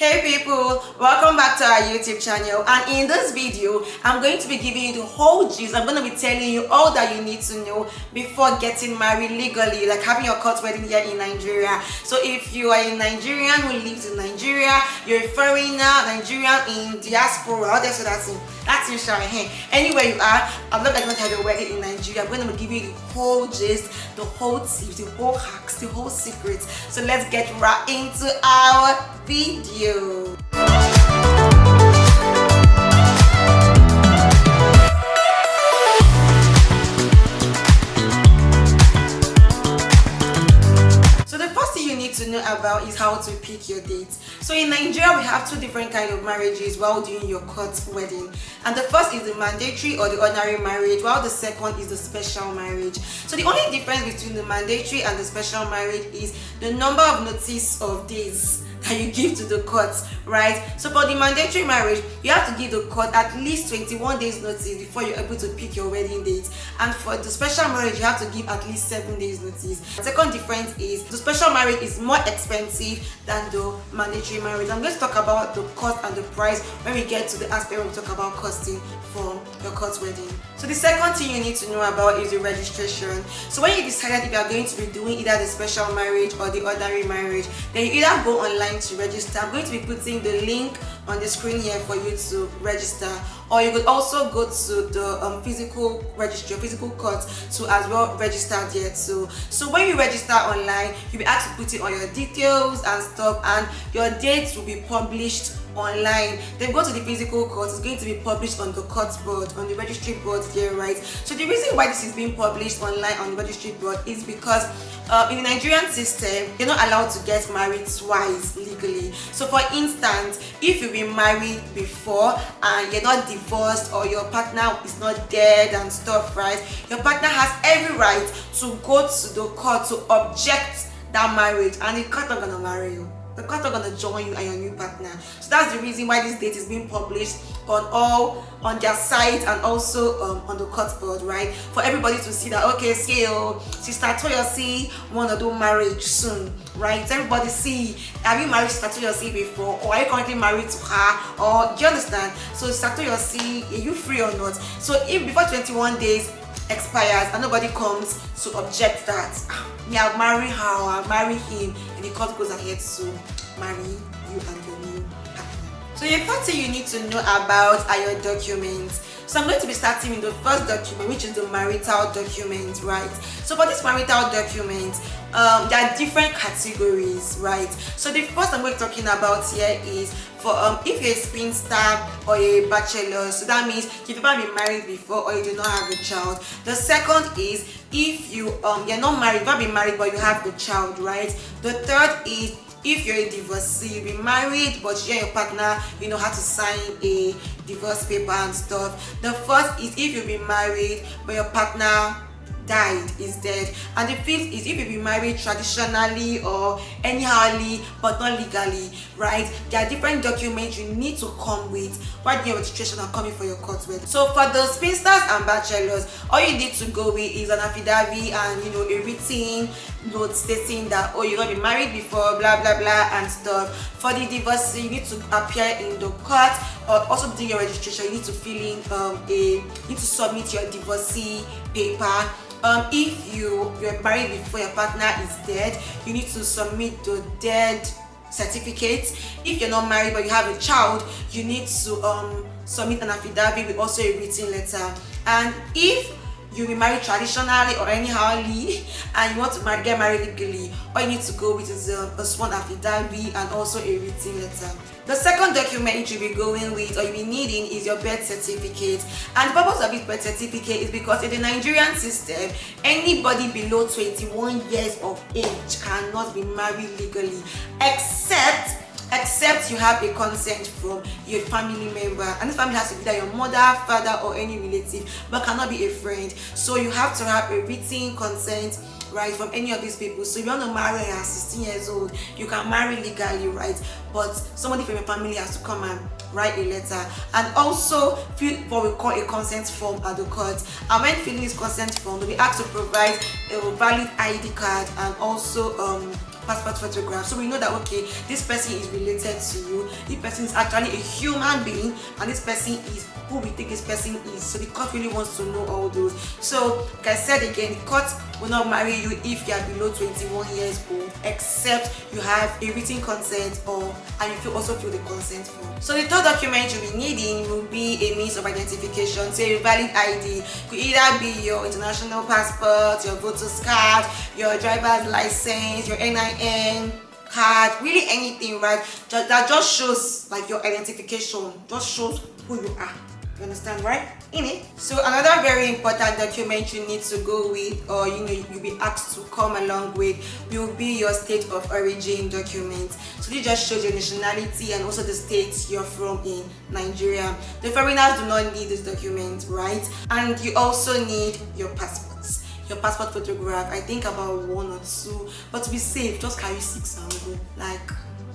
Hey people, welcome back to our YouTube channel, and in this video I'm going to be giving you the whole gist. I'm going to be telling you all that you need to know before getting married legally, like having your court wedding here in Nigeria. So if you are a Nigerian who lives in Nigeria, you're a foreigner, Nigerian in diaspora, how do I say that thing? That's in Shaheen. Anywhere you are, I'm not going to have your wedding in Nigeria. I'm going to be giving you the whole gist, the whole tips, the whole hacks, the whole secrets. So let's get right into our video. To know about is how to pick your dates. So in Nigeria we have two different kind of marriages while doing your court wedding, and the first is the mandatory or the ordinary marriage, while the second is the special marriage. So the only difference between the mandatory and the special marriage is the number of notice of days that you give to the court, right? So for the mandatory marriage, you have to give the court at least 21 days notice before you're able to pick your wedding date, and for the special marriage you have to give at least 7 days notice. The second difference is the special marriage is more expensive than the mandatory marriage. I'm going to talk about the cost and the price when we get to the aspect where we talk about costing for your court wedding. So the second thing you need to know about is the registration. So when you decided if you are going to be doing either the special marriage or the ordinary marriage, then you either go online to register. I'm going to be putting the link on the screen here for you to register, or you could also go to the physical registry, physical court to as well register there too. So when you register online, you'll be asked to put in all your details and stuff, and your dates will be published online. Then go to the physical court, it's going to be published on the court board, on the registry board there, right? So the reason why this is being published online on the registry board is because in the Nigerian system, you're not allowed to get married twice legally. So for instance, if you've been married before and you're not divorced, or your partner is not dead and stuff, right, your partner has every right to go to the court to object that marriage, and the court not gonna marry you. The court are gonna join you and your new partner. So that's the reason why this date is being published on their site and also on the court board, right? For everybody to see that, okay, Sister Toyosi wanna do marriage soon, right? So everybody see, have you married Sister Toyosi before, or are you currently married to her, or do you understand? So Sister Toyosi, are you free or not? So if before 21 days expires and nobody comes to object that, me, I'll marry her or I'll marry him, and the court goes ahead to marry you and your new partner. So the first thing you need to know about are your documents. So I'm going to be starting with the first document, which is the marital document, right? So for this marital document, there are different categories, right? So the first I'm going to be talking about here is for if you're a spinster or a bachelor. So that means you've never been married before or you do not have a child. The second is if you're not married, you've never been married but you have a child, right? The third is if you're a divorcee, you've been married but you and your partner, have to sign a divorce paper and stuff. The fourth is if you've been married but your partner is dead. And the fifth is if you've been married traditionally or anyhowly but not legally, right? There are different documents you need to come with while your registration are coming for your court wedding. So for the spinsters and bachelors, all you need to go with is an affidavit and a written note stating that, oh, you've not been married before, blah blah blah and stuff. For the divorcee, you need to appear in the court, or also do your registration. You need to fill in you need to submit your divorcee paper. If you're married before your partner is dead, you need to submit the dead certificate. If you're not married but you have a child, you need to submit an affidavit with also a written letter. And if you'll be married traditionally or anyhowly and you want to get married legally, all you need to go with is a sworn affidavit and also a written letter. The second document you'll be going with or you'll be needing is your birth certificate. And the purpose of this birth certificate is because in the Nigerian system, anybody below 21 years of age cannot be married legally except you have a consent from your family member, and this family has to be either your mother, father, or any relative, but cannot be a friend. So you have to have a written consent, right, from any of these people. So if you want to marry at 16 years old, you can marry legally, right? But somebody from your family has to come and write a letter and also fill what we call a consent form at the court. And when filling this consent form, you'll be asked to provide a valid ID card and also passport photograph, so we know that okay, this person is related to you, this person is actually a human being, and this person is who we think this person is. So the court really wants to know all those. So like I said again, the court will not marry you if you are below 21 years old, except you have a written consent and you also fill the consent form. So the third document you'll be needing will be a means of identification. So a valid ID could either be your international passport, your voter's card, your driver's license, your NIN card, really anything, right? That just shows like your identification, just shows who you are. You understand, right? In it. So another very important document you need to go with, or you'll be asked to come along with, will be your state of origin document. So this just shows your nationality and also the state you're from in Nigeria. The foreigners do not need this document, right? And you also need your passports. Your passport photograph, I think about 1 or 2, but to be safe, just carry 6 and go. Like,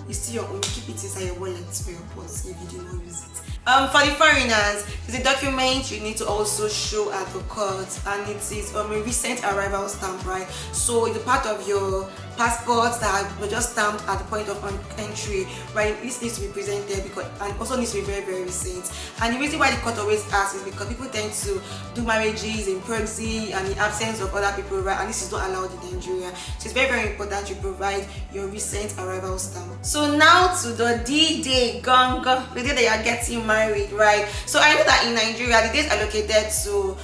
you see your own, keep it inside your wallet or your purse if you do not use it. For the foreigners, it's a document you need to also show at the court, and it is a recent arrival stamp, right? So it's a part of your passports that were just stamped at the point of entry, right? This needs to be presented and also needs to be very, very recent. And the reason why the court always asks is because people tend to do marriages in proxy and in absence of other people, right? And this is not allowed in Nigeria. So it's very, very important you provide your recent arrival stamp. So now to the D-Day, the day that you are getting married, right? So I know that in Nigeria, the days allocated to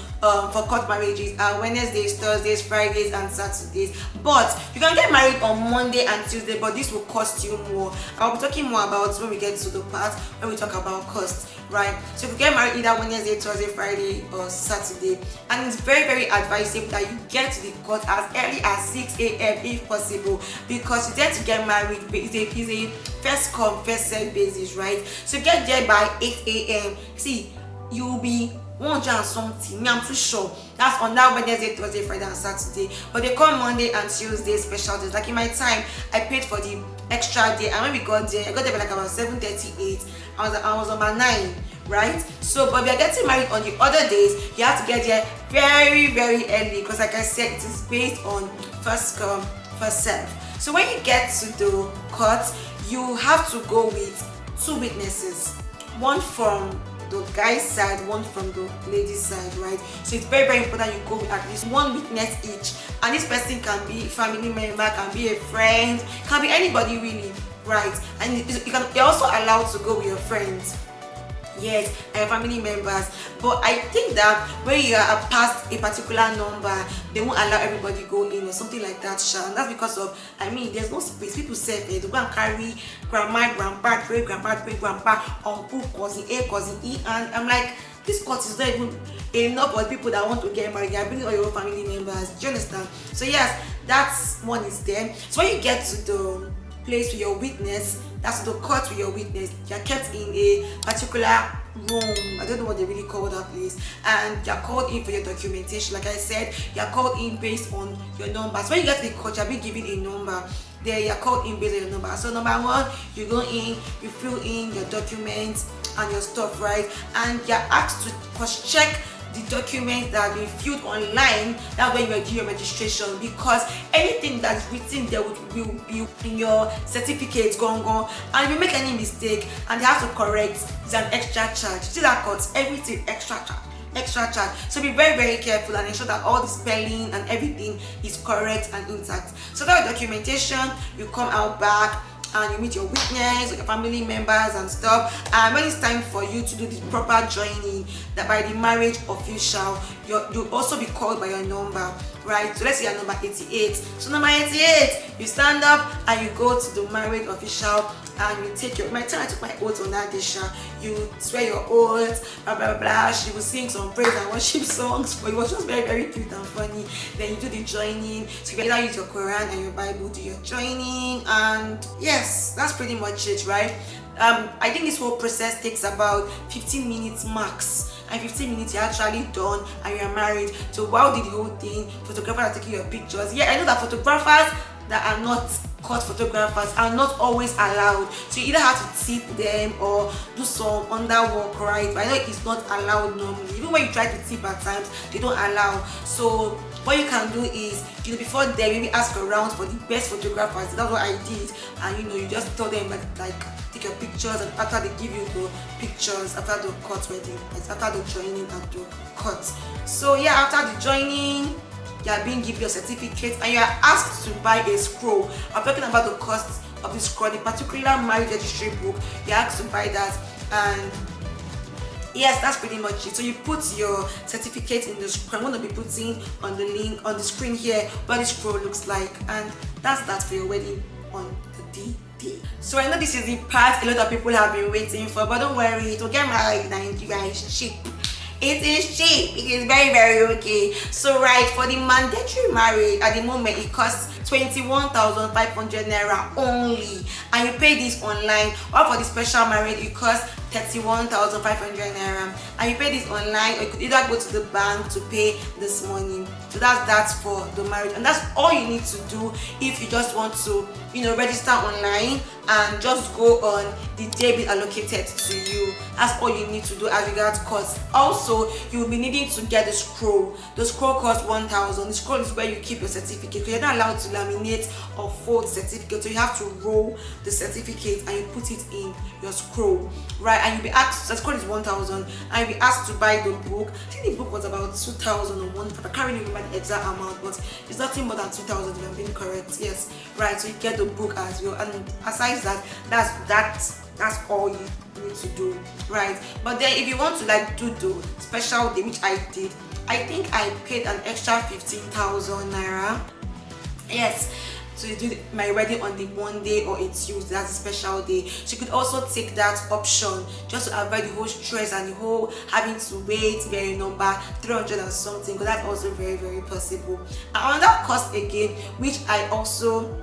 for court marriages are Wednesdays, Thursdays, Fridays, and Saturdays. But you can get married on Monday and Tuesday, but this will cost you more. I'll be talking more about when we get to the part when we talk about cost, right? So if you get married either Wednesday, Thursday, Friday, or Saturday, and it's very, very advisable that you get to the court as early as 6 a.m. if possible, because you tend to get married is a first come, first served basis, right? So get there by 8 a.m. See, you'll be 100 and something. Me, I'm too sure. That's on that Wednesday, Thursday, Friday, and Saturday. But they come Monday and Tuesday special days. Like in my time, I paid for the extra day, and when we got there, I got there by like about 7:38. I was on my 9, right? So, but we are getting married on the other days. You have to get there very, very early because, like I said, it is based on first come, first serve. So when you get to the court, you have to go with 2 witnesses, one from the guy's side, one from the lady's side, right? So it's very, very important you go with at least 1 witness each, and this person can be a family member, can be a friend, can be anybody really, right? And you're also allowed to go with your friends, yes, and family members. But I think that when you are past a particular number, they won't allow everybody go in or something like that, and that's because of, there's no space. People say they go and carry grandma, grandpa, great grandpa, uncle, cousin A, cousin E, and I'm like, this court is not even enough for people that want to get married. You're bringing all your family members. Do you understand? So yes, that's one is there. So when you get to the place with your witness, that's the court with your witness, you're kept in a particular room. I don't know what they really call that place, and you're called in for your documentation. Like I said, you're called in based on your number. So when you get to the court, you'll be given a number. There you're called in based on your number. So number 1, you go in, you fill in your documents and your stuff, right? And you're asked to cross-check the documents that have been filled online. That's when you do your registration, because anything that's written there will be in your certificate and if you make any mistake and they have to correct, it's an extra charge. See that court, everything extra charge. So be very, very careful and ensure that all the spelling and everything is correct and intact. So that documentation, you come out back and you meet your witness or your family members and stuff, and when it's time for you to do the proper joining, that by the marriage official, you'll also be called by your number, right? So let's say you're number 88. So number 88, you stand up and you go to the marriage official and you take my time. I took my oath on that day. You swear your oath, blah blah blah. She will sing some praise and worship songs for you. It was just very, very cute and funny. Then you do the joining. So you either use your Quran and your Bible, do your joining, and yes, that's pretty much it, right? I think this whole process takes about 15 minutes max. And 15 minutes you're actually done and you're married. So while did the whole thing, photographers are taking your pictures. Yeah, I know that photographers that are not court photographers are not always allowed, so you either have to tip them or do some underwork, right? But I know it's not allowed normally. Even when you try to tip at times, they don't allow. So what you can do is, before they maybe ask around for the best photographers. That's what I did. And you just tell them like take your pictures, and after they give you the pictures after the court wedding, after the joining at the court. So yeah, after the joining, you are being given your certificate and you are asked to buy a scroll. I'm talking about the cost of the scroll, the particular marriage registry book. You're asked to buy that, and yes, that's pretty much it. So you put your certificate in the scroll. I'm going to be putting on the link on the screen here what the scroll looks like, and that's that for your wedding on the D-Day. So I know this is the part a lot of people have been waiting for, but don't worry, to get married in Nigeria is cheap. It is cheap. It is very, very okay. So right, for the mandatory marriage at the moment, it costs 21,500 naira only, and you pay this online. Or for the special marriage, it costs 31,500 naira, and you pay this online, or you could either go to the bank to pay this money. So that's for the marriage, and that's all you need to do if you just want to register online and just go on the day allocated to you. That's all you need to do as regards cost. Also, you will be needing to get the scroll. The scroll costs 1,000. The scroll is where you keep your certificate. You're not allowed to laminate or fold certificate, so you have to roll the certificate and you put it in your scroll, right? And you'll be asked, the scroll is 1,000, and you'll be asked to buy the book. I think the book was about 2,000 or 1,000. I can't really remember the exact amount, but it's nothing more than 2,000 if I'm being correct. Yes, right. So you get the book as well, and aside that, that's all you need to do, right? But then if you want to do the special day, which I did, I think I paid an extra 15,000 naira. Yes, to do my wedding on the Monday or a Tuesday. That's a special day. So you could also take that option just to avoid the whole stress and the whole having to wait very number 300 or something, because that's also very, very possible. And another cost again, which I also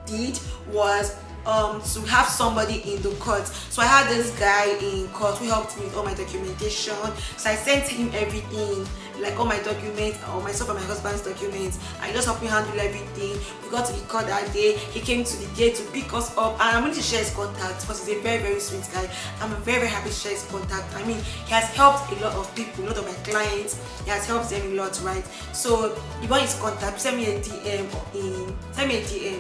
did, was to have somebody in the court. So I had this guy in court who helped me with all my documentation. So I sent him everything, like all my documents, or myself and my husband's documents. I just helped me handle everything. We got to the court that day. He came to the gate to pick us up, and I'm going to share his contact because he's a very, very sweet guy. I'm very, very happy to share his contact. I mean, he has helped a lot of people, a lot of my clients. He has helped them a lot, right? So if you want his contact, send me a DM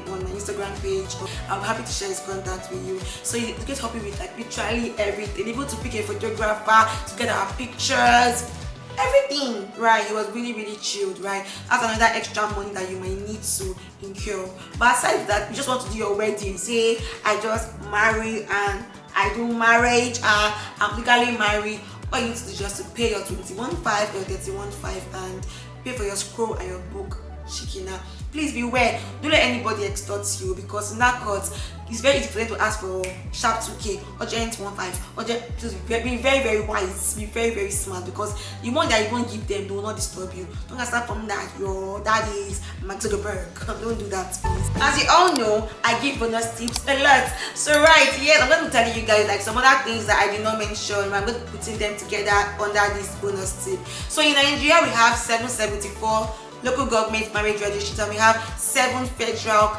on my Instagram page. I'm happy to share his contact with you. So he's going to help you with literally everything, able to pick a photographer to get our pictures, everything, right? He was really, really chilled, right? That's another extra money that you might need to incur. But aside that, you just want to do your wedding, say I just marry and I do marriage and I'm legally married. All you need to do is just to pay your 21,500 or 31,500 and pay for your scroll and your book. Shikina, please beware, don't let anybody extort you, because in that court it's very easy for them to ask for sharp 2k or giant 1.5 or just be very, very wise, be very, very smart, because the money that you won't give them, they will not disturb you. Don't start from that your dad is Mark Zuckerberg. Don't do that, please. As you all know, I give bonus tips a lot. So right, yes, I'm going to tell you guys some other things that I did not mention. I'm going to be putting them together under this bonus tip. So in Nigeria, we have 774 local government marriage registries, and we have 7 federal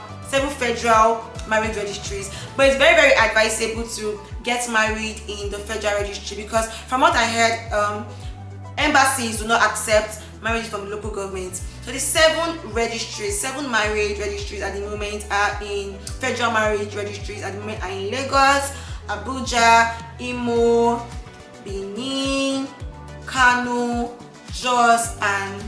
marriage registries. But it's very, very advisable to get married in the federal registry, because from what I heard, embassies do not accept marriage from the local government. So the 7 marriage registries at the moment are in federal marriage registries at the moment are in Lagos, Abuja, Imo, Benin, Kano, Jos, and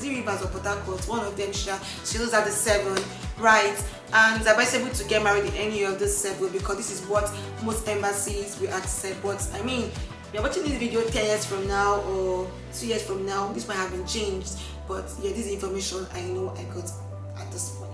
Rivers or Port Harcourt, one of them. So those are the 7, right? And it's advisable to get married in any of those 7, because this is what most embassies will accept. But I mean, you're watching this video 10 years from now or 2 years from now, this might have been changed. But yeah, this is information I know I got at this point.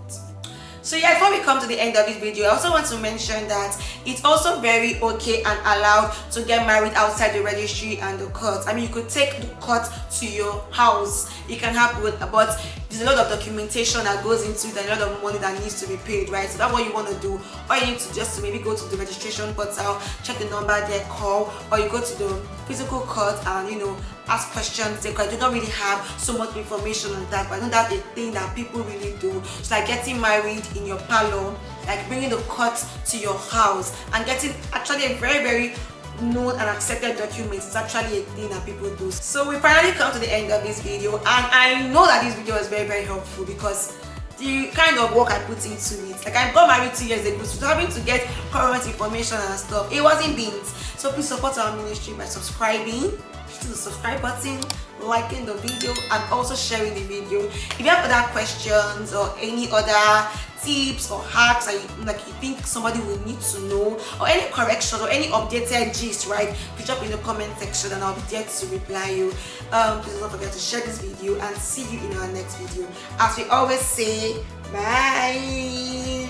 So yeah, before we come to the end of this video, I also want to mention that it's also very okay and allowed to get married outside the registry and the court. I mean, you could take the court to your house. It can happen, but the there's a lot of documentation that goes into it and a lot of money that needs to be paid, right? So that's what you want to do. All you need to just to maybe go to the registration portal, check the number there, call, or you go to the physical court and ask questions there, because I do not really have so much information on that, but I know that's a thing that people really do. It's like getting married in your parlor, like bringing the court to your house and getting actually a very, very known and accepted document. Is actually a thing that people do. So we finally come to the end of this video, and I know that this video was very, very helpful because the kind of work I put into it, like I got married 2 years ago, so having to get current information and stuff, it wasn't beans. So please support our ministry by subscribing, hitting the subscribe button, liking the video, and also sharing the video. If you have other questions or any other tips or hacks that you think somebody will need to know, or any corrections or any updated gist, right, please drop in the comment section and I'll be there to reply you. Please don't forget to share this video, and see you in our next video. As we always say, bye.